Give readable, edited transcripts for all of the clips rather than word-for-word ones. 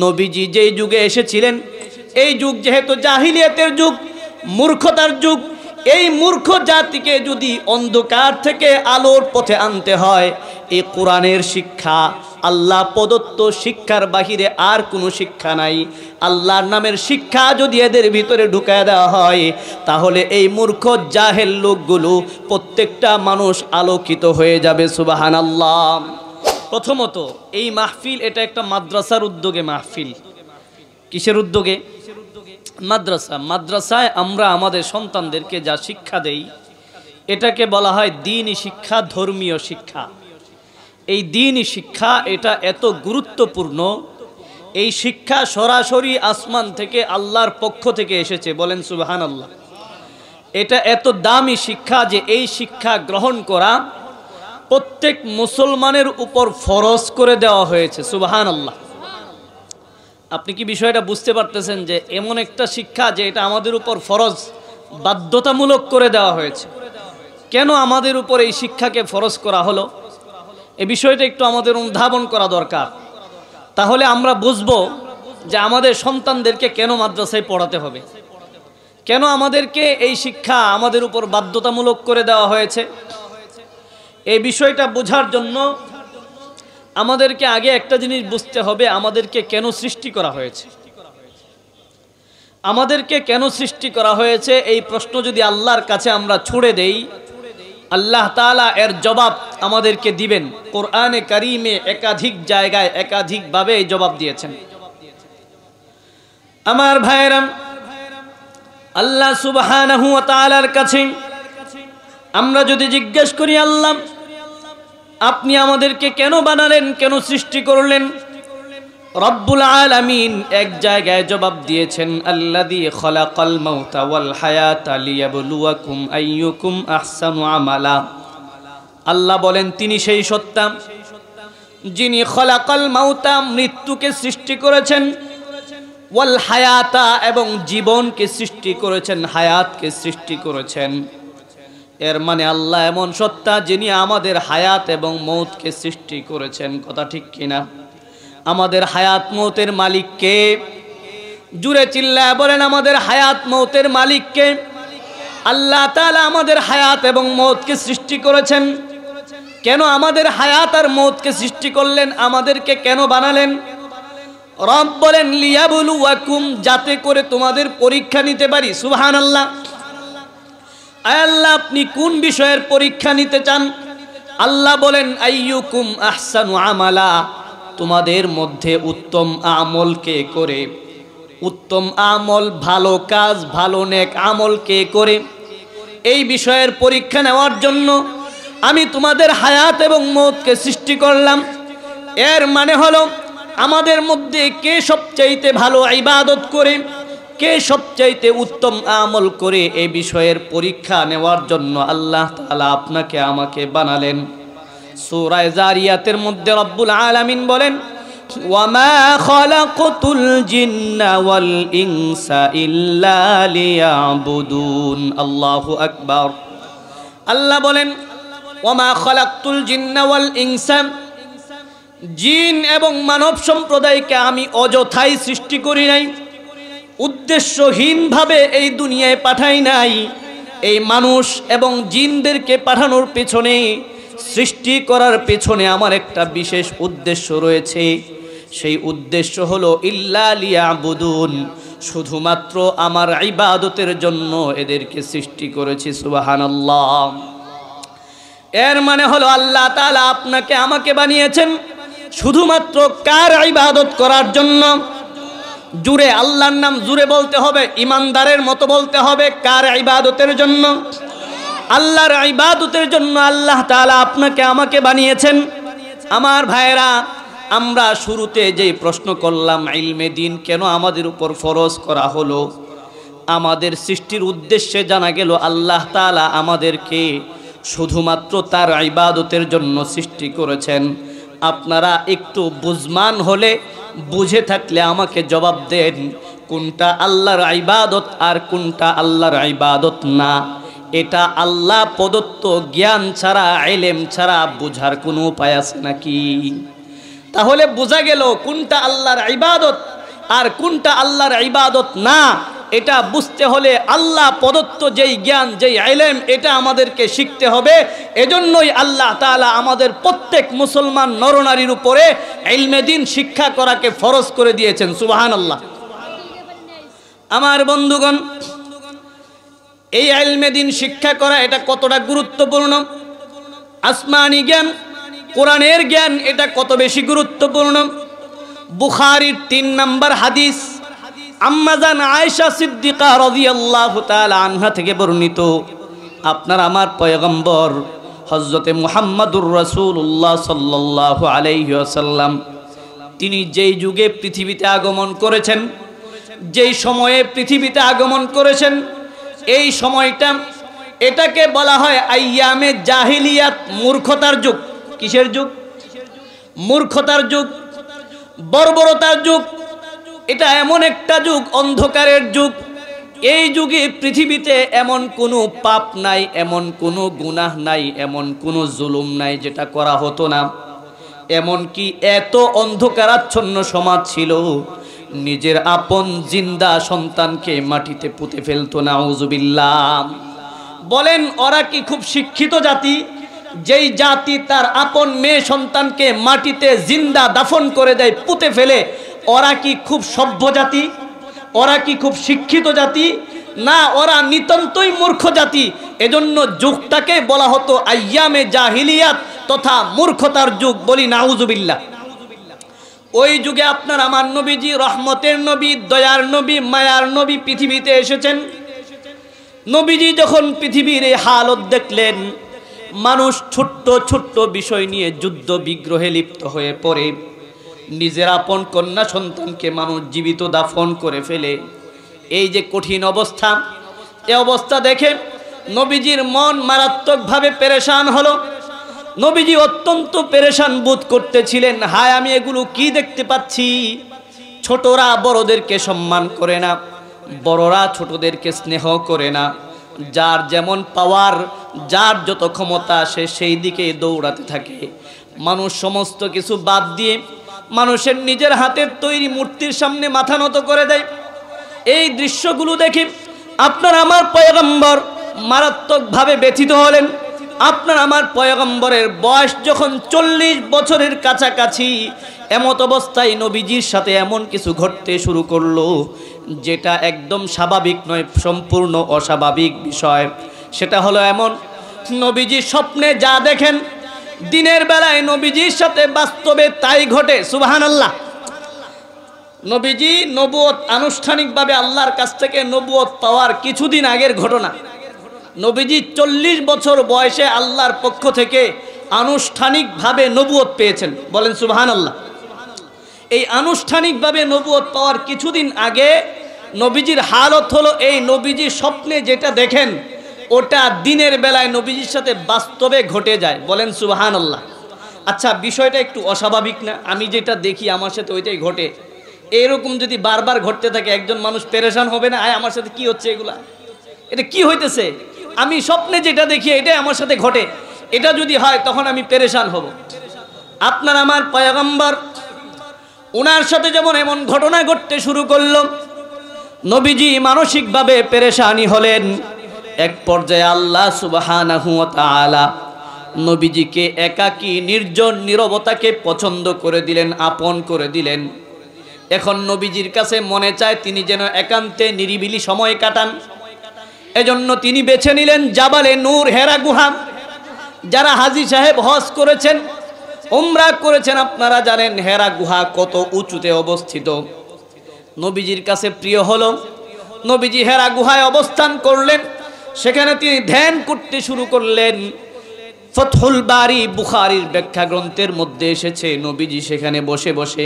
নবীজি যেই যুগে এসেছিলেন এই যুগ যেহেতু জাহিলিয়াতের যুগ, মূর্খতার যুগ, এই মূর্খ জাতিকে যদি অন্ধকার থেকে আলোর পথে আনতে হয়, এই কোরআনের শিক্ষা, আল্লাহ প্রদত্ত শিক্ষার বাহিরে আর কোনো শিক্ষা নাই, আল্লাহর নামের শিক্ষা যদি এদের ভিতরে ঢুকায় দেওয়া হয়, তাহলে এই মূর্খ জাহেল লোকগুলো প্রত্যেকটা মানুষ আলোকিত হয়ে যাবে। সুবহানাল্লাহ। প্রথমত এই মাহফিল এটা একটা মাদ্রাসার উদ্যোগে মাহফিল। কিসের উদ্যোগে? মাদ্রাসা। মাদ্রাসায় আমরা আমাদের সন্তানদেরকে যা শিক্ষা দেই এটাকে বলা হয় দ্বীনি শিক্ষা, ধর্মীয় শিক্ষা। এই দ্বীনি শিক্ষা এটা এত গুরুত্বপূর্ণ, এই শিক্ষা সরাসরি আসমান থেকে আল্লাহর পক্ষ থেকে এসেছে, বলেন সুবহানাল্লাহ। এটা এত দামি শিক্ষা যে এই শিক্ষা গ্রহণ করা প্রত্যেক মুসলমানের উপর ফরজ করে দেওয়া হয়েছে। সুবহানাল্লাহ। আপনি কি বিষয়টা বুঝতে পারতেছেন যে এমন একটা শিক্ষা যে এটা আমাদের উপর ফরজ, বাধ্যতামূলক করে দেওয়া হয়েছে? কেন আমাদের উপর এই শিক্ষাকে ফরজ করা হলো, এই বিষয়টা একটু আমাদের অনুধাবন করা দরকার। তাহলে আমরা বুঝবো যে আমাদের সন্তানদেরকে কেন মাদ্রাসায় পড়াতে হবে, কেন আমাদেরকে এই শিক্ষা আমাদের উপর বাধ্যতামূলক করে দেওয়া হয়েছে। এই বিষয়টা বোঝার জন্য আমাদেরকে আগে একটা জিনিস বুঝতে হবে, আমাদেরকে কেন সৃষ্টি করা হয়েছে। আমাদেরকে কেন সৃষ্টি করা হয়েছে এই প্রশ্ন যদি আল্লাহর কাছে আমরা ছুড়ে দেই, আল্লাহ তাআলা এর জবাব আমাদেরকে দিবেন। কোরআনে কারীমে একাধিক জায়গায় একাধিকভাবে এই জবাব দিয়েছেন। আমার ভাইরা, আল্লাহ সুবহানাহু ওয়া তাআলার কাছে আমরা যদি জিজ্ঞেস করি, আল্লাহ আপনি আমাদেরকে কেন বানালেন, কেন সৃষ্টি করলেন, রব্বুল আলামিন এক জায়গায় জবাব দিয়েছেন, আল্লাযী খালাকাল মাউতা ওয়াল হায়াতা লিয়াবলুয়াকুম আইয়ুকুম আহসানু আমালা। আল্লাহ বলেন তিনি সেই সত্তা যিনি খালাকাল মাউতা, মৃত্যুকে সৃষ্টি করেছেন, ওয়াল হায়াতা, এবং জীবনকে সৃষ্টি করেছেন, হায়াতকে সৃষ্টি করেছেন। এর মানে আল্লাহ এমন সত্তা যিনি আমাদের হায়াত এবং মৌতকে সৃষ্টি করেছেন। কথা ঠিক কিনা? আমাদের হায়াত মৌতের মালিক কে? জুড়ে চিল্লায় বলেন, আমাদের হায়াত মৌতের মালিক কে? আল্লাহ তাআলা আমাদের হায়াত এবং মৌতকে সৃষ্টি করেছেন। কেন আমাদের হায়াত আর মৌতকে সৃষ্টি করলেন, আমাদেরকে কেন বানালেন? রব বলেন লিয়াবলুয়াকুম, যাতে করে তোমাদের পরীক্ষা নিতে পারি। সুবহানাল্লাহ। আল্লাহ আপনি কোন বিষয়ের পরীক্ষা নিতে চান? আল্লাহ বলেন আইয়ুকুম আহসানু আমালা, তোমাদের মধ্যে উত্তম আমল কে করে, উত্তম আমল, ভালো কাজ, ভালো নেক আমল কে করে, এই বিষয়ের পরীক্ষা নেওয়ার জন্য আমি তোমাদের হায়াত এবং মৌতকে সৃষ্টি করলাম। এর মানে হলো আমাদের মধ্যে কে সবচাইতে ভালো ইবাদত করে, কে সবচাইতে উত্তম আমল করে, এই বিষয়ের পরীক্ষা নেওয়ার জন্য আল্লাহ তাআলা আপনাকে আমাকে বানালেন। সূরা জারিয়াতের মধ্যে রব্বুল আলামিন বলেন, ওয়ামা খালাকতুল জিন্না ওয়াল ইনসা ইল্লা লিয়াবুদুন। আল্লাহু আকবার। আল্লাহ বলেন ওয়ামা খালাকতুল জিন্না ওয়াল ইনসা, জিন এবং মানব সম্প্রদায়কে আমি অযথাই সৃষ্টি করি নাই, উদ্দেশ্যহীনভাবে এই দুনিয়ায় পাঠাই নাই। এই মানুষ এবং জিনদেরকে পাঠানোর পেছনে, সৃষ্টি করার পেছনে আমার একটা বিশেষ উদ্দেশ্য রয়েছে। সেই উদ্দেশ্য হলো ইল্লা লিয়াবুদুন, শুধুমাত্র আমার ইবাদতের জন্য এদেরকে সৃষ্টি করেছি। সুবহানাল্লাহ। এর মানে হলো আল্লাহ তাআলা আপনাকে আমাকে বানিয়েছেন শুধুমাত্র কার ইবাদত করার জন্য? জুড়ে আল্লাহর নাম জুড়ে বলতে হবে, ইমানদারের মতো বলতে হবে। কার ইবাদতের জন্য? আল্লাহর ইবাদতের জন্য আল্লাহ তাআলা আপনাকে আমাকে বানিয়েছেন। আমার ভাইরা, আমরা শুরুতে যেই প্রশ্ন করলাম, ইলমে দ্বীন কেন আমাদের উপর ফরজ করা হলো, আমাদের সৃষ্টির উদ্দেশ্যে জানা গেল আল্লাহ তাআলা আমাদেরকে শুধুমাত্র তার ইবাদতের জন্য সৃষ্টি করেছেন। আপনারা একটু বুঝমান হলে, বুঝে থাকলে আমাকে জবাব দেন, কোনটা আল্লাহর ইবাদত আর কোনটা আল্লাহর ইবাদত না। এটা আল্লাহ প্রদত্ত জ্ঞান ছাড়া, ইলম ছাড়া বুঝার কোনো উপায় আছে নাকি? তাহলে বোঝা গেল কোনটা আল্লাহর ইবাদত আর কোনটা আল্লাহর ইবাদত না। এটা বুঝতে হলে আল্লাহ প্রদত্ত যেই জ্ঞান, যেই ইলম, এটা আমাদেরকে শিখতে হবে। এজন্যই আল্লাহ তাআলা আমাদের প্রত্যেক মুসলমান নরনারীর উপরে ইলমে দ্বীন শিক্ষা করাকে ফরজ করে দিয়েছেন। সুবহানাল্লাহ। আমার বন্ধুগণ, এই ইলমে দ্বীন শিক্ষা করা এটা কতটা গুরুত্বপূর্ণ। আসমানি জ্ঞান, কোরআনের জ্ঞান, এটা কত বেশি গুরুত্বপূর্ণ। বুখারীর 3 নম্বর হাদিস, আম্মাজান আয়েশা সিদ্দিকা রাদিয়াল্লাহু তাআলা আনহা থেকে বর্ণিত, আপনার আমার পয়গম্বর হযরতে মুহাম্মাদুর রাসূলুল্লাহ সাল্লাল্লাহু আলাইহি ওয়াসাল্লাম তিনি যেই যুগে পৃথিবীতে আগমন করেছেন, যেই সময়ে পৃথিবীতে আগমন করেছেন, এই সময়টা এটাকে বলা হয় আইয়ামে জাহিলিয়াত, মূর্খতার যুগ। কিসের যুগ? মূর্খতার যুগ, বর্বরতার যুগ। এটা এমন একটা যুগ, অন্ধকারের যুগ। এই যুগে পৃথিবীতে এমন কোনো পাপ নাই, এমন কোনো গুনাহ নাই, এমন কোনো জুলুম নাই যেটা করা হতো না। এমন কি এত অন্ধকারাচ্ছন্ন সমাজ ছিল, নিজের আপন জিন্দা সন্তানকে মাটিতে পুঁতে ফেলতো। নাউজুবিল্লাহ। বলেন, ওরা কি খুব শিক্ষিত জাতি? যেই জাতি তার আপন মেয়ে সন্তানকে মাটিতে জিন্দা দাফন করে দেয়, পুঁতে ফেলে, ওরা কি খুব সভ্য জাতি? ওরা কি খুব শিক্ষিত জাতি? না, ওরা নিতান্তই মূর্খ জাতি। এজন্য যুগটাকে বলা হতো আইয়ামে জাহিলিয়াত তথা মূর্খতার যুগ। বলি নাউজুবিল্লাহ। ওই যুগে আপনার আমার নবীজি, রহমতের নবী, দয়ার নবী, মায়ার নবী পৃথিবীতে এসেছেন। নবীজি যখন পৃথিবীর এই হালত দেখলেন, মানুষ ছোট্ট ছোট্ট বিষয় নিয়ে যুদ্ধ বিগ্রহে লিপ্ত হয়ে পড়ে, নিজের আপন কন্যা সন্তানকে মানুষ জীবিত দাফন করে ফেলে। এই যে কঠিন অবস্থা, এই অবস্থা দেখে নবীজির মন মারাত্মকভাবে পেরেশান হলো। নবীজি অত্যন্ত পেরেশান বোধ করতেছিলেন। হায়, আমি এগুলো কি দেখতে পাচ্ছি? ছোটরা বড়দেরকে সম্মান করে না, বড়রা ছোটদেরকে স্নেহ করে না। যার যেমন পাওয়ার, যার যত ক্ষমতা, সে সেই দিকে দৌড়াতে থাকে। মানুষ সমস্ত কিছু বাদ দিয়ে মানুষের নিজের হাতের তৈরি মূর্তির সামনে মাথা নত করে দেয়। এই দৃশ্যগুলো দেখে আপনার আমার পয়গম্বর মারাত্মকভাবে ব্যথিত হলেন। আপনার আমার পয়গম্বরের বয়স যখন 40 বছরের কাছাকাছি, এমত অবস্থায় নবীজির সাথে এমন কিছু ঘটতে শুরু করলো যেটা একদম স্বাভাবিক নয়, সম্পূর্ণ অস্বাভাবিক বিষয়। সেটা হলো এমন, নবীজি স্বপ্নে যা দেখেন, দিনের বেলায় নবীজির সাথে বাস্তবে তাই ঘটে। সুবহানাল্লাহ। নবীজি নবুয়ত আনুষ্ঠানিকভাবে আল্লাহর কাছ থেকে নবুয়ত পাওয়ার কিছুদিন আগের ঘটনা। নবীজি 40 বছর বয়সে আল্লাহর পক্ষ থেকে আনুষ্ঠানিকভাবে নবুয়ত পেয়েছেন। বলেন সুবহানাল্লাহ। এই আনুষ্ঠানিকভাবে নবুয়ত পাওয়ার কিছুদিন আগে নবীজির হালত হলো এই, নবীজি স্বপ্নে যেটা দেখেন ওটা দিনের বেলায় নবীজির সাথে বাস্তবে ঘটে যায়। বলেন সুবহানাল্লাহ। আচ্ছা, বিষয়টা একটু অস্বাভাবিক না? আমি যেটা দেখি আমার সাথে ওইটাই ঘটে। এরকম যদি বারবার ঘটতে থাকে, একজন মানুষ পেরেশান হবে না? আয়, আমার সাথে কি হচ্ছে, এগুলা এটা কি হইতেছে? আমি স্বপ্নে যেটা দেখি এটাই আমার সাথে ঘটে। এটা যদি হয় তখন আমি পেরেশান হব। আপনার আমার পয়গম্বর, ওনার সাথে যেমন এমন ঘটনা ঘটতে শুরু করলো, নবীজি মানসিকভাবে পেরেশানি হলেন। এক পর্যায়ে আল্লাহ সুবহানাহু ওয়া তাআলা নবীজিকে একাকী, নির্জন, নীরবতাকে পছন্দ করে দিলেন, আপন করে দিলেন। এখন নবীজির কাছে মনে চায় তিনি যেন একান্তে নিরিবিলি সময় কাটান। এজন্য তিনি বেছে নিলেন জাবালে নূর, হেরা গুহা। যারা হাজী সাহেব হজ করেছেন, উমরা করেছেন, আপনারা জানেন হেরা গুহা কত উঁচুতে অবস্থিত। নবীজির কাছে প্রিয় হলো, নবীজি হেরা গুহায় অবস্থান করলেন। সেখানে তিনি ধ্যান করতে শুরু করলেন। ফতহুল বারি, বুখারীর ব্যাখ্যা গ্রন্থের মধ্যে এসেছে, নবীজি সেখানে বসে বসে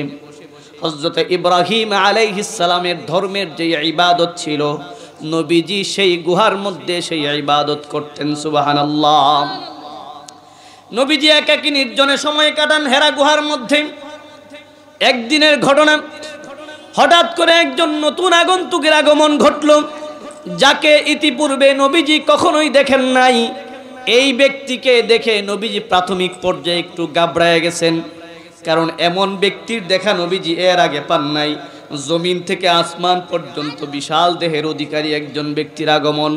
হযরত ইব্রাহিম আলাইহিস সালামের ধর্মের যে ইবাদত ছিল, নবীজি সেই গুহার মধ্যে সেই ইবাদত করতেন। সুবহানাল্লাহ। নবীজি একাকী নির্জনে সময় কাটান হেরা গুহার মধ্যে। একদিনের ঘটনা, হঠাৎ করে একজন নতুন আগন্তুকের আগমন ঘটল, যাকে ইতিপূর্বে নবীজি কখনোই দেখেন নাই। এই ব্যক্তিকে দেখে নবীজি প্রাথমিক পর্যায়ে একটু ঘাবড়ায় গেছেন। কারণ এমন ব্যক্তির দেখা নবীজি এর আগে পান নাই। জমিন থেকে আসমান পর্যন্ত বিশাল দেহের অধিকারী একজন ব্যক্তির আগমন।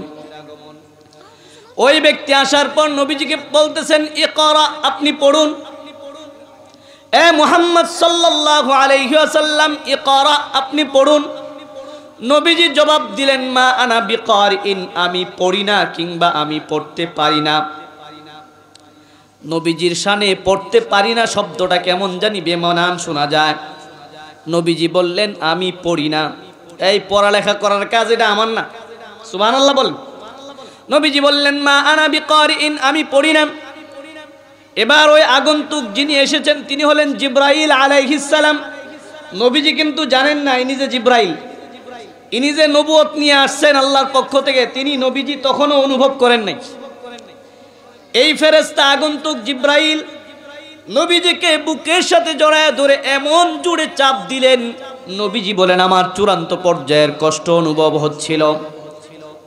ওই ব্যক্তি আসার পর নবীজিকে বলতেছেন, ইকরা, আপনি পড়ুন। এ মুহাম্মদ সাল্লাল্লাহু আলাইহি ওয়াসাল্লাম, ইকরা, আপনি পড়ুন। নবীজি জবাব দিলেন, মা আনা বিকারিন, আমি পড়ি না কিংবা আমি পড়তে পারি না। নবীজির শানে পড়তে পারি না শব্দটা কেমন জানি বেমানান শোনা যায়। নবীজি বললেন, আমি পড়ি না। এই পড়ালেখা করার কাজ এটা আমার না, সুবহানাল্লাহ বলেন। নবীজি বললেন, মা আনা বিকারিন, আমি পড়ি না। এবার ওই আগন্তুক যিনি এসেছেন তিনি হলেন জিব্রাইল আলাইহিস সালাম। নবীজি কিন্তু জানেন না ইনি যে জিব্রাইল, ইনি যে নবুয়ত নিয়ে আসছেন আল্লাহর পক্ষ থেকে, তিনি নবীজি তখনও অনুভব করেন নাই। এই ফেরেশতা আগন্তুক জিব্রাইল নবীজিকে বুকের সাথে জড়ায় ধরে এমন জোরে চাপ দিলেন, নবীজি বলেন আমার চূড়ান্ত পর্যায়ের কষ্ট অনুভব হচ্ছিল।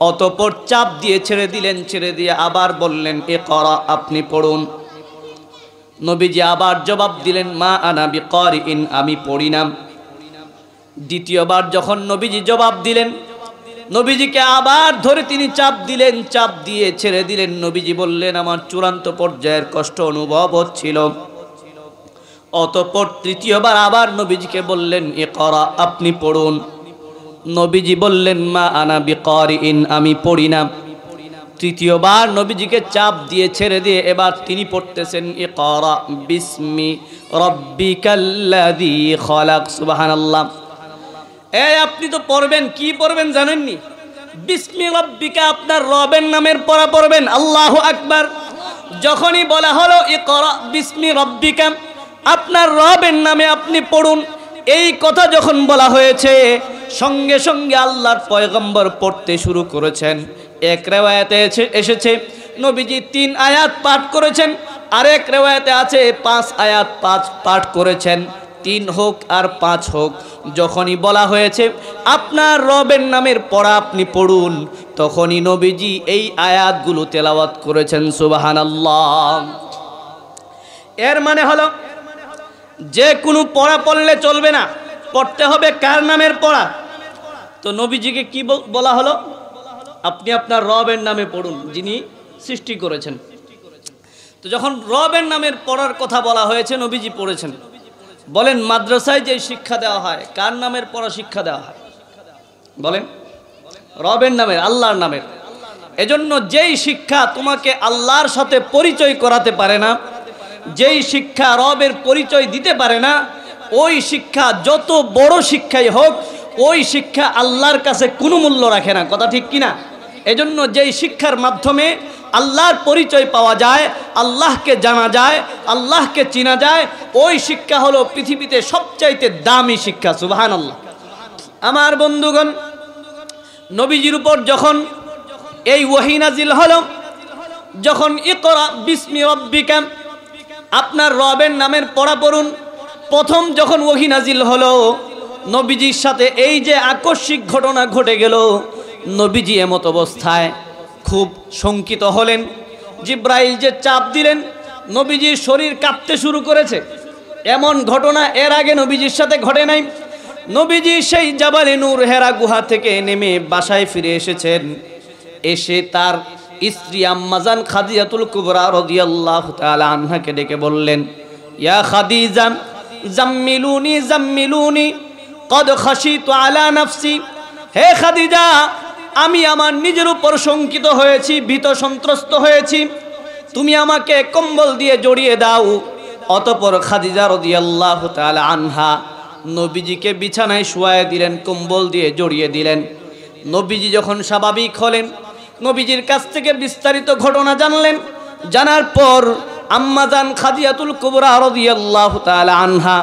অতঃপর চাপ দিয়ে ছেড়ে দিলেন, ছেড়ে দিয়ে আবার বললেন, ইকরা, আপনি পড়ুন। নবীজি আবার জবাব দিলেন, মা আনা বিকারিন, আমি পড়ি না। দ্বিতীয়বার যখন নবীজি জবাব দিলেন, নবীজিকে আবার ধরে তিনি চাপ দিলেন, চাপ দিয়ে ছেড়ে দিলেন। নবীজি বললেন আমার চূড়ান্ত পর্যায়ের কষ্ট অনুভব হচ্ছিল। অতঃপর তৃতীয়বার আবার নবীজিকে বললেন, ইকরা, আপনি পড়ুন। নবীজি বললেন, মা আনা বিকারিন, আমি পড়ি না। তৃতীয়বার নবীজিকে চাপ দিয়ে ছেড়ে দিয়ে এবার তিনি পড়তেছেন, ইকরা বিসমি রাব্বিকাল্লাযী খালাক। সুবহানাল্লাহ। এই আপনি তো পড়বেন, কি পড়বেন জানেননি? বিসমি রাব্বিকা, আপনার রবের নামের পড়া পড়বেন। আল্লাহু আকবার। যখনই বলা হলো ইকরা বিসমি রাব্বিকা, আপনার রবের নামে আপনি পড়ুন, এই কথা যখন বলা হয়েছে সঙ্গে সঙ্গে আল্লাহর পয়গম্বর পড়তে শুরু করেছেন। এক রিওয়ায়াতে এসেছে নবীজি 3 আয়াত পাঠ করেছেন, আরেক রিওয়ায়াতে আছে 5 আয়াত পাঠ করেছেন। 3 হোক আর 5 হোক, যখনই বলা হয়েছে আপনার রবের নামের পড়া আপনি পড়ুন, তখনই নবীজি এই আয়াতগুলো তেলাওয়াত করেছেন। সুবহানাল্লাহ। এর মানে হলো যে কোনো পড়া পড়লে চলবে না, পড়তে হবে কার নামের পড়া? তো নবীজিকে কি বলা হলো? আপনি আপনার রবের নামে পড়ুন, যিনি সৃষ্টি করেছেন। তো যখন রবের নামের পড়ার কথা বলা হয়েছে নবীজি পড়েছেন। বলেন মাদ্রাসায় যে শিক্ষা দেওয়া হয়, কার নামের পড়া শিক্ষা দেওয়া হয়? বলেন, রবের নামের, আল্লাহর নামের। এজন্য যেই শিক্ষা তোমাকে আল্লাহর সাথে পরিচয় করাতে পারে না, যেই শিক্ষা রবের পরিচয় দিতে পারে না, ওই শিক্ষা যত বড় শিক্ষাই হোক, ওই শিক্ষা আল্লাহর কাছে কোনো মূল্য রাখে না। কথা ঠিক কিনা? এজন্য যেই শিক্ষার মাধ্যমে আল্লাহর পরিচয় পাওয়া যায়, আল্লাহকে জানা যায়, আল্লাহকে চিনা যায়, ওই শিক্ষা হলো পৃথিবীতে সবচাইতে দামি শিক্ষা। সুবহানাল্লাহ। আমার বন্ধুগণ, নবীজির উপর যখন এই ওহী নাজিল হলো, যখন ইকরা বিসমি রাব্বিকা, আপনার রবের নামের পড়া পড়ুন, প্রথম যখন ওহী নাজিল হলো, নবীজির সাথে এই যে আকস্মিক ঘটনা ঘটে গেল, নবীজি এমত অবস্থায় খুব শঙ্কিত হলেন। জিব্রাইল যে চাপ দিলেন, নবীজির শরীর কাঁপতে শুরু করেছে। এমন ঘটনা এর আগে নবীজির সাথে ঘটে নাই। নবীজি সেই জাবালে নূর হেরা গুহা থেকে নেমে বাসায় ফিরে এসেছেন। এসে তার স্ত্রী আম্মাজান খাদিজাতুল কুবরা রাদিয়াল্লাহু তাআলা আনহাকে ডেকে বললেন, ইয়া খাদিজা জাম্মিলুনি জাম্মিলুনি কদ খাশিতু আলা নাফসি। হে খাদিজা, আমি আমার নিজের উপর শঙ্কিত হয়েছি, ভীত সন্ত্রস্ত হয়েছি, তুমি আমাকে কম্বল দিয়ে জড়িয়ে দাও। অতঃপর খাদিজা রাদিয়াল্লাহু তাআলা আনহা নবীজিকে বিছানায় শুয়ায়ে দিলেন, কম্বল দিয়ে জড়িয়ে দিলেন। নবীজি যখন স্বাভাবিক হলেন, নবীজির কাছ থেকে বিস্তারিত ঘটনা জানলেন। জানার পর আম্মাজান খাদিজাতুল কুবরা রাদিয়াল্লাহু তাআলা আনহা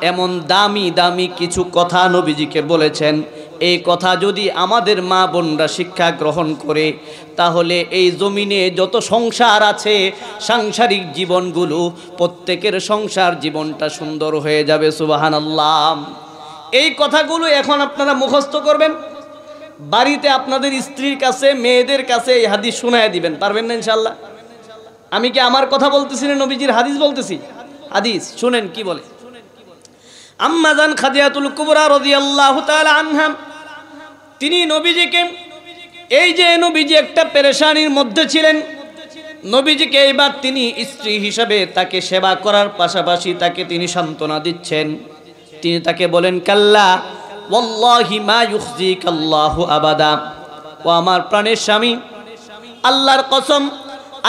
এমন দামি দামি কিছু কথা নবীজিকে বলেছেন। এই কথা যদি আমাদের মা বোনরা শিক্ষা গ্রহণ করে, তাহলে এই জমিনে যত সংসার আছে, সাংসারিক জীবনগুলো, প্রত্যেকের সংসার জীবনটা সুন্দর হয়ে যাবে। সুবহানাল্লাহ। এই কথাগুলো এখন আপনারা মুখস্থ করবেন, বাড়িতে আপনাদের স্ত্রীর কাছে, মেয়েদের কাছে এই হাদিস শোনায় দিবেন। পারবেন না ইনশাআল্লাহ? আমি কি আমার কথা বলতেছি না নবীজির হাদিস বলতেছি? হাদিস শুনেন কি বলে। আম্মা জান খাদিজাতুল কুবরা রাদিয়াল্লাহু তাআলা আনহা তিনি নবীজিকে, এই যে নবীজি একটা পেরেশানির মধ্যে ছিলেন, নবীজিকে এইবার তিনি স্ত্রী হিসাবে তাকে সেবা করার পাশাপাশি তাকে তিনি সান্ত্বনা দিচ্ছেন। তিনি তাকে বলেন, কাল্লা ওয়াল্লাহি মা ইউখজিকাল্লাহু আবাদা, ও আমার প্রাণের স্বামী, আল্লাহর কসম,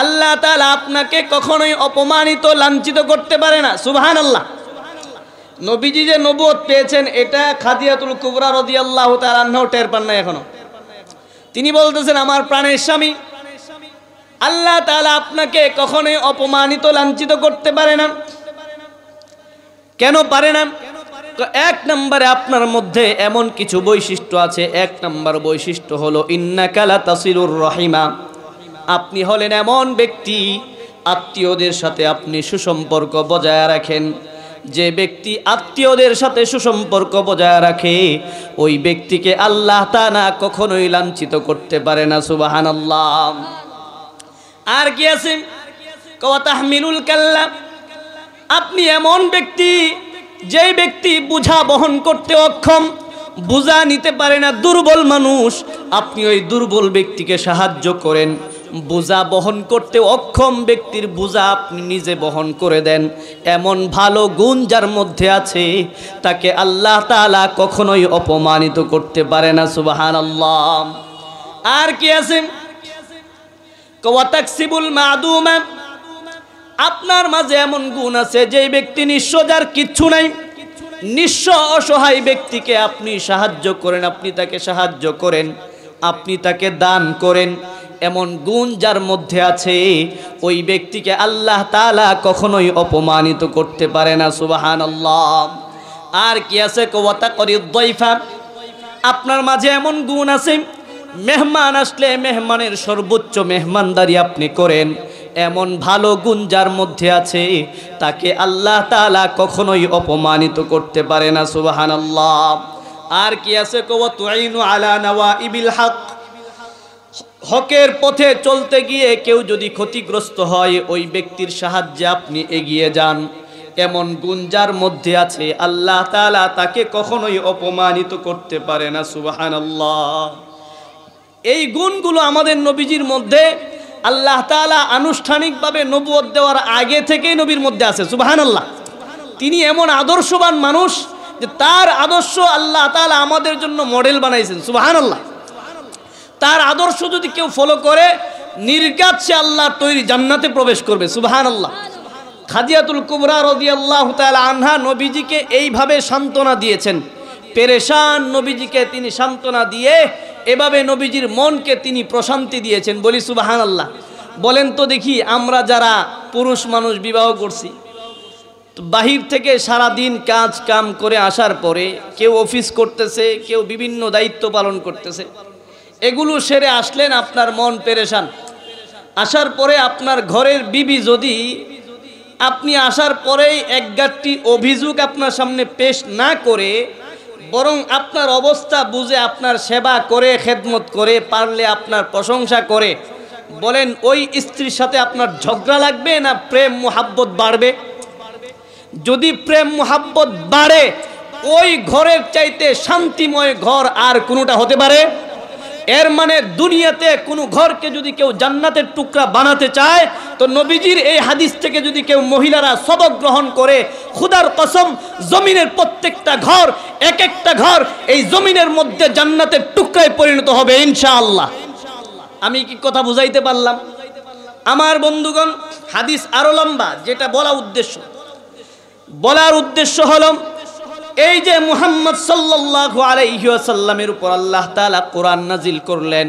আল্লাহ তাআলা আপনাকে কখনোই অপমানিত লাঞ্ছিত করতে পারে না। সুবহানাল্লাহ। নবীজি যে নবুয়ত পেয়েছেন এটা খাদিজাতুল কুবরা রাদিয়াল্লাহু তাআলা আনহা টের পান না এখনো। তিনি বলতেছেন, আমার প্রাণের স্বামী, আল্লাহ তাআলা আপনাকে কখনোই অপমানিত লাঞ্ছিত করতে পারে না। কেন পারে না? তো এক নম্বরে আপনার মধ্যে এমন কিছু বৈশিষ্ট্য আছে। এক নম্বর বৈশিষ্ট্য হলো ইন্নাকা লাতাসিলুর রহিমা, আপনি হলেন এমন ব্যক্তি আত্মীয়দের সাথে আপনি সুসম্পর্ক বজায় রাখেন। যে ব্যক্তি আত্মীয়দের সাথে সুসম্পর্ক বজায় রাখে ওই ব্যক্তিকে আল্লাহ তাআলা কখনোই লাঞ্ছিত করতে পারে না। সুবহানাল্লাহ। আর কি আছে? ওয়া তাহমিলুল কাল্লা, আপনি এমন ব্যক্তি যেই ব্যক্তি বোঝা বহন করতে অক্ষম, বোঝা নিতে পারে না, দুর্বল মানুষ, আপনি ওই দুর্বল ব্যক্তিকে সাহায্য করেন। বোঝা বহন করতে অক্ষম ব্যক্তির বোঝা আপনি নিজে বহন করে দেন। এমন ভালো গুণ যার মধ্যে আছে তাকে আল্লাহ তাআলা কখনোই অপমানিত করতে পারে না। সুবহানাল্লাহ। আর কি আছে? ওয়া তাকসিবুল মাদুমা, আপনার মাঝে এমন গুণ আছে যেই ব্যক্তি নিঃস্ব, যার কিচ্ছু নাই, নিঃস্ব অসহায় ব্যক্তিকে আপনি সাহায্য করেন, আপনি তাকে সাহায্য করেন, আপনি তাকে দান করেন। এমন গুণ যার মধ্যে আছে ওই ব্যক্তিকে আল্লাহ তাআলা কখনোই অপমানিত করতে পারে না। সুবহানাল্লাহ। আর কি আছে? ওয়া তাকরিদ দাইফা, আপনার মাঝে এমন গুণ আছে মেহমান আসলে মেহমানের সর্বোচ্চ মেহমানদারি আপনি করেন। এমন ভালো গুণ যার মধ্যে আছে তাকে আল্লাহ তাআলা কখনোই অপমানিত করতে পারে না। সুবহানাল্লাহ। আর কি আছে? ওয়া তুইনু আলা নাওয়াইবিল হক, হকের পথে চলতে গিয়ে কেউ যদি ক্ষতিগ্রস্ত হয় ওই ব্যক্তির সাহায্যে আপনি এগিয়ে যান। এমন গুণ যার মধ্যে আছে আল্লাহ তাআলা তাকে কখনোই অপমানিত করতে পারে না। সুবহানাল্লাহ। এই গুণগুলো আমাদের নবীজির মধ্যে আল্লাহ তাআলা আনুষ্ঠানিকভাবে নবুয়ত দেওয়ার আগে থেকেই নবীর মধ্যে আছে। সুবহানাল্লাহ। তিনি এমন আদর্শবান মানুষ যে তার আদর্শ আল্লাহ তাআলা আমাদের জন্য মডেল বানাইছেন। সুবহানাল্লাহ। তার আদর্শ যদি কেউ ফলো করে নির্ঘাত সে আল্লাহর তৈরি জান্নাতে প্রবেশ করবে। সুবহানাল্লাহ। খাদিজাতুল কুবরা রাদিয়াল্লাহু তাআলা আনহা নবীজিকে এইভাবে সান্ত্বনা দিয়েছেন। পেরেশান নবীজিকে তিনি সান্ত্বনা দিয়ে এভাবে নবীজির মনকে তিনি প্রশান্তি দিয়েছেন। বলি সুবহানাল্লাহ। বলেন তো দেখি, আমরা যারা পুরুষ মানুষ বিবাহ করছি, বাহির থেকে সারা দিন কাজ কাম করে আসার পরে কেউ অফিস করতেছে, কেউ বিভিন্ন দায়িত্ব পালন করতেছে, এগুলো সেরে আসলেন, আপনার মন পেরেশান। আসার পরে আপনার ঘরের বিবি যদি আপনি আসার পরেই একগাট্টি অভিযোগ আপনার সামনে পেশ না করে বরং আপনার অবস্থা বুঝে আপনার সেবা করে খেদমত করে পারলে আপনার প্রশংসা করে, বলেন ওই স্ত্রীর সাথে আপনার ঝগড়া লাগবে না প্রেম মোহাব্বত বাড়বে? যদি প্রেম মোহাব্বত বাড়ে ওই ঘরের চাইতে শান্তিময় ঘর আর কোনোটা হতে পারে? এর মানে দুনিয়াতে কোনো ঘরকে যদি কেউ জান্নাতের টুকরা বানাতে চায় তো নবীজির এই হাদিস থেকে যদি কেউ মহিলারা সবক গ্রহণ করে, খুদার কসম জমিনের প্রত্যেকটা ঘর, এক একটা ঘর এই জমিনের মধ্যে জান্নাতের টুকরায় পরিণত হবে ইনশাআল্লাহ। আমি কি কথা বুঝাইতে পারলাম? আমার বন্ধুগণ, হাদিস আরো লম্বা, যেটা বলার উদ্দেশ্য হলো এই যে মুহাম্মদ সাল্লাল্লাহু আলাইহি ওয়াসাল্লামের উপর আল্লাহ তাআলা কোরআন নাজিল করলেন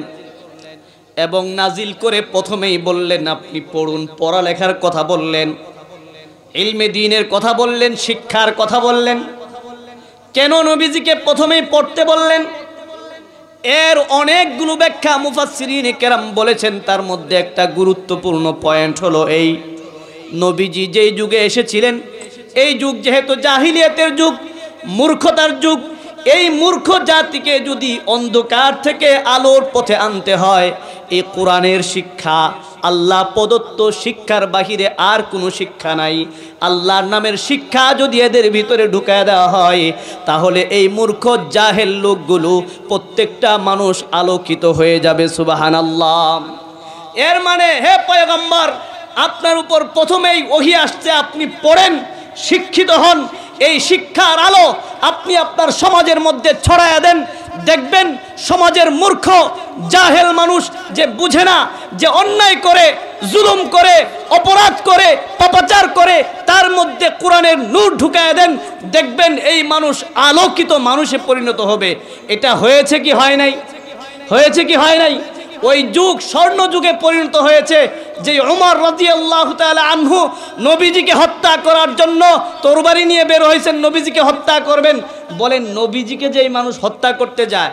এবং নাজিল করে প্রথমেই বললেন আপনি পড়ুন, পড়ালেখার কথা বললেন, ইলমে দ্বীনের কথা বললেন, শিক্ষার কথা বললেন। কেন নবীজিকে প্রথমেই পড়তে বললেন? এর অনেকগুলো ব্যাখ্যা মুফাসসিরিনে কেরাম বলেছেন। তার মধ্যে একটা গুরুত্বপূর্ণ পয়েন্ট হলো এই, নবীজি যেই যুগে এসেছিলেন এই যুগ যেহেতু জাহিলিয়াতের যুগ, মূর্খতার যুগ, এই মূর্খ জাতিকে যদি অন্ধকার থেকে আলোর পথে আনতে হয়, এই কোরআনের শিক্ষা, আল্লাহ প্রদত্ত শিক্ষার বাহিরে আর কোনো শিক্ষা নাই, আল্লাহর নামের শিক্ষা যদি এদের ভিতরে ঢুকায় দেওয়া হয়, তাহলে এই মূর্খ জাহেল লোকগুলো প্রত্যেকটা মানুষ আলোকিত হয়ে যাবে। সুবহানাল্লাহ। এর মানে হে পয়গম্বর, আপনার উপর প্রথমেই ওহী আসছে, আপনি পড়েন, শিক্ষিত হন, এই শিক্ষার আলো আপনি আপনার সমাজের মধ্যে ছড়ায়া দেন। দেখবেন সমাজের মূর্খ জাহেল মানুষ যে বুঝে না, যে অন্যায় করে, জুলুম করে, অপরাধ করে, পাপাচার করে, তার মধ্যে কোরআনের নূর ঢুকায় দেন। দেখবেন এই মানুষ আলোকিত মানুষে পরিণত হবে। এটা হয়েছে কি হয় নাই? হয়েছে কি হয় নাই? ওই যুগ স্বর্ণ যুগে পরিণত হয়েছে, যে ওমর রাদিয়াল্লাহু তাআলা আনহু নবীজিকে হত্যা করার জন্য তরবারি নিয়ে বের হয়েছেন, নবীজিকে হত্যা করবেন। বলেন, নবীজিকে যেই মানুষ হত্যা করতে যায়,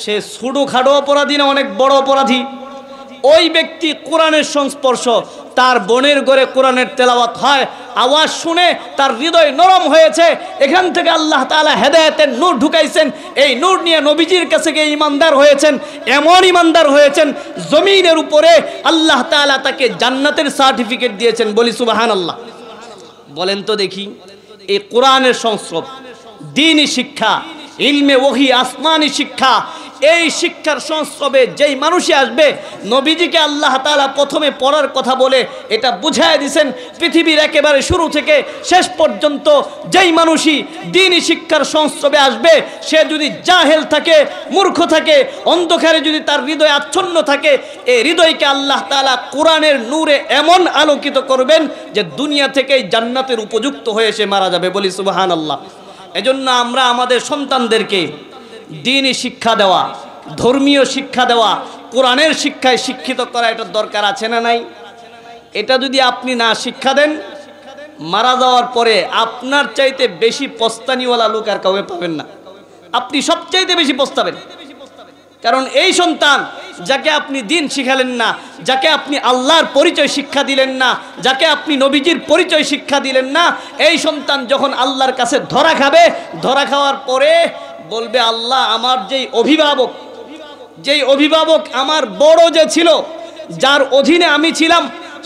সে ছোটখাটো অপরাধী না অনেক বড় অপরাধী? ওই ব্যক্তি কোরআনের সংস্পর্শ, তার বোনের ঘরে কোরআনের তেলাওয়াত হয়, আওয়াজ শুনে তার হৃদয় নরম হয়েছে, এখান থেকে আল্লাহ তাআলা হেদায়েতের নূর ঢুকাইছেন, এই নূর নিয়ে নবীজির কাছে গিয়ে ইমানদার হয়েছেন। এমন ইমানদার হয়েছেন, জমিনের উপরে আল্লাহ তাআলা তাকে জান্নাতের সার্টিফিকেট দিয়েছেন। বলি সুবহানাল্লাহ। বলেন তো দেখি, এই কোরআনের সংস্রব, দ্বীনি শিক্ষা, ইলমে ওহী, আসমানি শিক্ষা, এই শিক্ষার সংস্রবে যেই মানুষই আসবে, নবীজিকে আল্লাহ তাআলা প্রথমে পড়ার কথা বলে এটা বুঝায় দিয়েছেন। পৃথিবীর একেবারে শুরু থেকে শেষ পর্যন্ত যেই মানুষই দ্বীনি শিক্ষার সংস্রবে আসবে, সে যদি জাহেল থাকে, মূর্খ থাকে, অন্ধকারে যদি তার হৃদয় আচ্ছন্ন থাকে, এই হৃদয়কে আল্লাহ তাআলা কোরআনের নূরে এমন আলোকিত করবেন যে দুনিয়া থেকেই জান্নাতের উপযুক্ত হয়ে সে মারা যাবে। বলি সুবহানাল্লাহ। এজন্য আমরা আমাদের সন্তানদেরকে দ্বীনি শিক্ষা দেওয়া, ধর্মীয় শিক্ষা দেওয়া, কোরআনের শিক্ষায় শিক্ষিত করা, এটা দরকার আছে না নাই? এটা যদি আপনি না শিক্ষা দেন, মারা যাওয়ার পরে আপনার চাইতে বেশি পস্তানিওয়ালা লোক আর কাউকে পাবেন না। আপনি সবচাইতে বেশি পস্তাবেন। কারণ এই সন্তান যাকে আপনি দ্বীন শিখালেন না, যাকে আপনি আল্লাহর পরিচয় শিক্ষা দিলেন না, যাকে আপনি নবীজির পরিচয় শিক্ষা দিলেন না, এই সন্তান যখন আল্লাহর কাছে ধরা খাবে, ধরা খাওয়ার পরে বলবে, আল্লাহ, আমার যেই অভিভাবক আমার বড় যে ছিল, যার অধীনে আমি ছিলাম,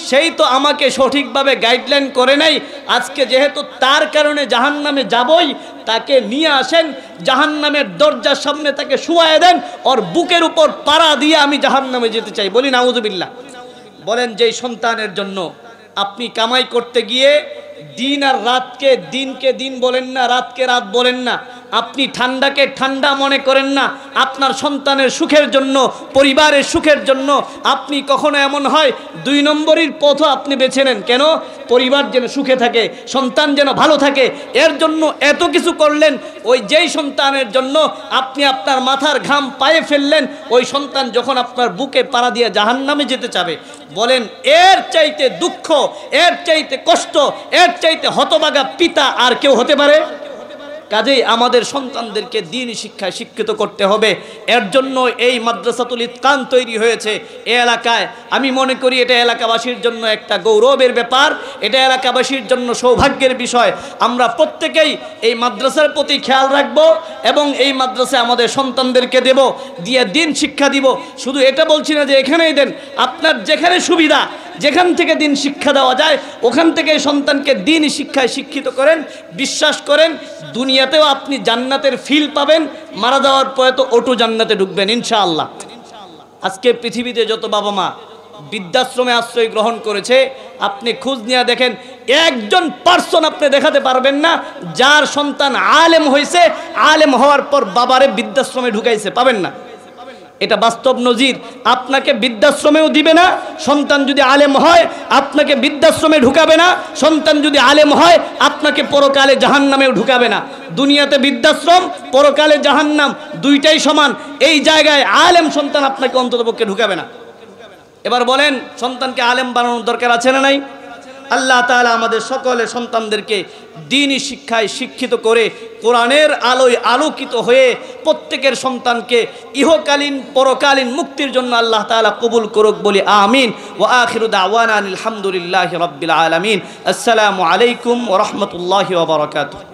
সেই তো আমাকে সঠিকভাবে গাইডলাইন করে নাই। আজকে যেহেতু তার কারণে জাহান্নামে যাবই, তাকে নিয়ে আসেন, জাহান্নামের দরজার সামনে তাকে শুয়ায় দেন, ওর বুকের উপর পাড়া দিয়ে আমি জাহান্নামে যেতে চাই। বলি নাউযুবিল্লাহ। বলেন, যেই সন্তানের জন্য আপনি কামাই করতে গিয়ে দিন আর রাতকে দিনকে দিন বলেন না, রাতকে রাত বলেন না, আপনি ঠান্ডাকে ঠান্ডা মনে করেন না, আপনার সন্তানের সুখের জন্য, পরিবারের সুখের জন্য আপনি কখনো এমন হয় 2 নম্বরের পথও আপনি বেছে নেন। কেন? পরিবার যেন সুখে থাকে, সন্তান যেন ভালো থাকে, এর জন্য এত কিছু করলেন। ওই যেই সন্তানের জন্য আপনি আপনার মাথার ঘাম পায়ে ফেললেন, ওই সন্তান যখন আপনার বুকে পাড়া দিয়ে জাহান্নামে যেতে চাবে, বলেন এর চাইতে দুঃখ, এর চাইতে কষ্ট, এর চাইতে হতভাগা পিতা আর কেউ হতে পারে? কাজেই আমাদের সন্তানদেরকে দ্বীনি শিক্ষায় শিক্ষিত করতে হবে। এর জন্য এই মাদ্রাসাতুল ইতকান তৈরি হয়েছে এই এলাকায়। আমি মনে করি এটা এলাকাবাসীর জন্য একটা গৌরবের ব্যাপার, এটা এলাকাবাসীর জন্য সৌভাগ্যের বিষয়। আমরা প্রত্যেকেই এই মাদ্রাসার প্রতি খেয়াল রাখব এবং এই মাদ্রাসায় আমাদের সন্তানদেরকে দেব, দিয়ে দ্বীন শিক্ষা দিব। শুধু এটা বলছি না যে এখানেই দেন, আপনার যেখানে সুবিধা, যেখান থেকে দ্বীন শিক্ষা দেওয়া যায়, ওখান থেকে সন্তানকে দ্বীনি শিক্ষায় শিক্ষিত করেন। বিশ্বাস করেন, দুনিয়াতেও আপনি জান্নাতের ফিল পাবেন, মারা যাওয়ার পরে তো অটো জান্নাতে ঢুকবেন ইনশাআল্লাহ। আজকে পৃথিবীতে যত বাবা মা বৃদ্ধাশ্রমে আশ্রয় গ্রহণ করেছে, আপনি খোঁজ নিয়ে দেখেন, একজন পার্সন আপনি দেখাতে পারবেন না যার সন্তান আলেম হয়েছে, আলেম হওয়ার পর বাবারে বৃদ্ধাশ্রমে ঢুকাইছে, পাবেন না। এটা বাস্তব নজির। আপনাকে বৃদ্ধাশ্রমেও দিবে না, সন্তান যদি আলেম হয় আপনাকে বৃদ্ধাশ্রমে ঢুকাবে না, সন্তান যদি আলেম হয় আপনাকে পরকালে জাহান্নামেও ঢুকাবে না। দুনিয়াতে বৃদ্ধাশ্রম, পরকালে জাহান্নাম, দুইটাই সমান। এই জায়গায় আলেম সন্তান আপনাকে অন্ততপক্ষে ঢুকাবে না। এবার বলেন, সন্তানকে আলেম বানানোর দরকার আছে না নাই? আল্লাহ তাআলা আমাদের সকলের সন্তানদেরকে দ্বীনি শিক্ষায় শিক্ষিত করে কোরআনের আলোয় আলোকিত হয়ে প্রত্যেকের সন্তানকে ইহকালীন পরকালীন মুক্তির জন্য আল্লাহ তাআলা কবুল করুক, বলি আমিন। ওয়া আখিরু দাওয়ানা আলহামদুলিল্লাহি রাব্বিল আলামিন। আসসালামু আলাইকুম ওয়া রাহমাতুল্লাহি ওয়া বারাকাতুহু।